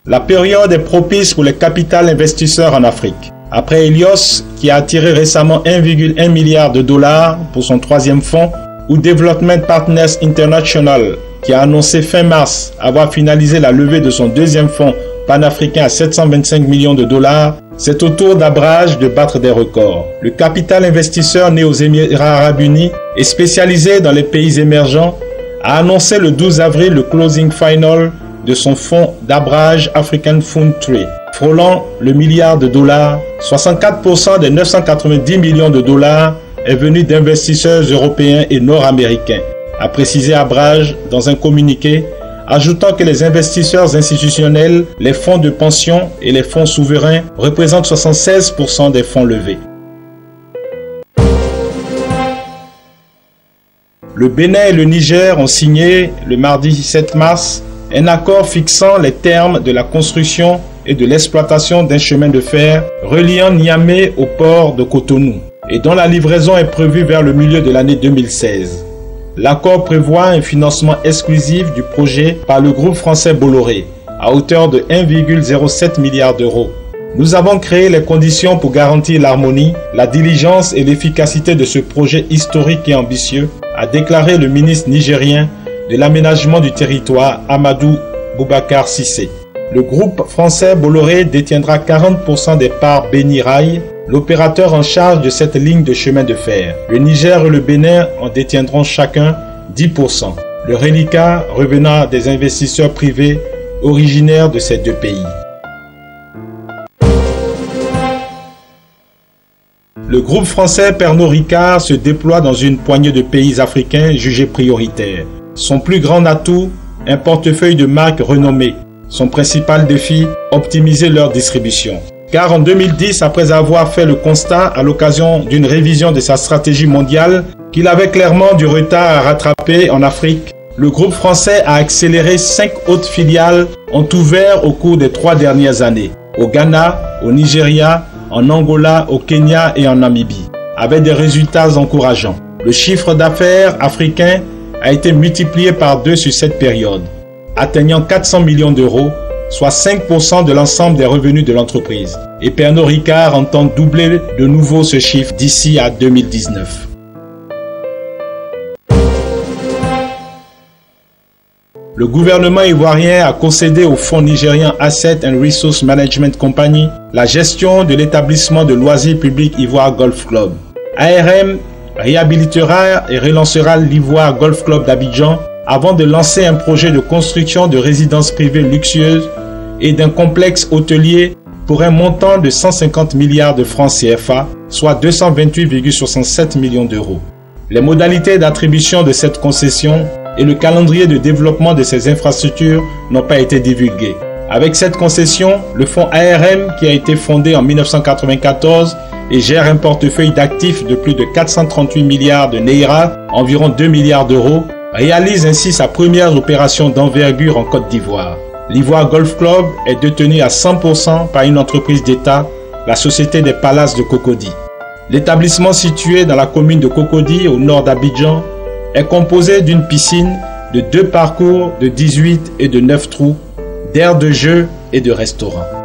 La période est propice pour les capital investisseurs en Afrique. Après Helios, qui a attiré récemment 1,1 milliard de dollars pour son troisième fonds, ou Development Partners International, qui a annoncé fin mars avoir finalisé la levée de son deuxième fonds panafricain à 725 millions de dollars, c'est au tour d'Abrage de battre des records. Le capital investisseur né aux Émirats Arabes Unis et spécialisé dans les pays émergents a annoncé le 12 avril le closing final de son fonds d'Abrage African Fund Tree, frôlant le milliard de dollars. 64% des 990 millions de dollars est venu d'investisseurs européens et nord-américains, a précisé Abrage dans un communiqué, ajoutant que les investisseurs institutionnels, les fonds de pension et les fonds souverains représentent 76% des fonds levés. Le Bénin et le Niger ont signé le mardi 7 mars un accord fixant les termes de la construction et de l'exploitation d'un chemin de fer reliant Niamey au port de Cotonou et dont la livraison est prévue vers le milieu de l'année 2016. L'accord prévoit un financement exclusif du projet par le groupe français Bolloré à hauteur de 1,07 milliard d'euros. Nous avons créé les conditions pour garantir l'harmonie, la diligence et l'efficacité de ce projet historique et ambitieux, a déclaré le ministre nigérien de l'aménagement du territoire Amadou Boubacar Cissé. Le groupe français Bolloré détiendra 40% des parts Béni Rail, l'opérateur en charge de cette ligne de chemin de fer. Le Niger et le Bénin en détiendront chacun 10%. Le reliquat revenant des investisseurs privés originaires de ces deux pays. Le groupe français Pernod Ricard se déploie dans une poignée de pays africains jugés prioritaires. Son plus grand atout, un portefeuille de marques renommées. Son principal défi, optimiser leur distribution. Car en 2010, après avoir fait le constat à l'occasion d'une révision de sa stratégie mondiale qu'il avait clairement du retard à rattraper en Afrique, le groupe français a accéléré 5 autres filiales ont ouvert au cours des 3 dernières années. Au Ghana, au Nigeria, en Angola, au Kenya et en Namibie, avec des résultats encourageants. Le chiffre d'affaires africain a été multiplié par 2 sur cette période, atteignant 400 millions d'euros, soit 5% de l'ensemble des revenus de l'entreprise. Et Pernod Ricard entend doubler de nouveau ce chiffre d'ici à 2019. Le gouvernement ivoirien a concédé au fonds nigérien Asset and Resource Management Company la gestion de l'établissement de loisirs publics Ivoire Golf Club. ARM réhabilitera et relancera l'Ivoire Golf Club d'Abidjan avant de lancer un projet de construction de résidences privées luxueuses et d'un complexe hôtelier pour un montant de 150 milliards de francs CFA, soit 228,67 millions d'euros. Les modalités d'attribution de cette concession et le calendrier de développement de ces infrastructures n'ont pas été divulgués. Avec cette concession, le fonds ARM, qui a été fondé en 1994 et gère un portefeuille d'actifs de plus de 438 milliards de Naira, environ 2 milliards d'euros, réalise ainsi sa première opération d'envergure en Côte d'Ivoire. L'Ivoire Golf Club est détenu à 100% par une entreprise d'État, la Société des Palaces de Cocody. L'établissement situé dans la commune de Cocody, au nord d'Abidjan, est composé d'une piscine, de 2 parcours de 18 et de 9 trous, d'aires de jeu et de restaurants.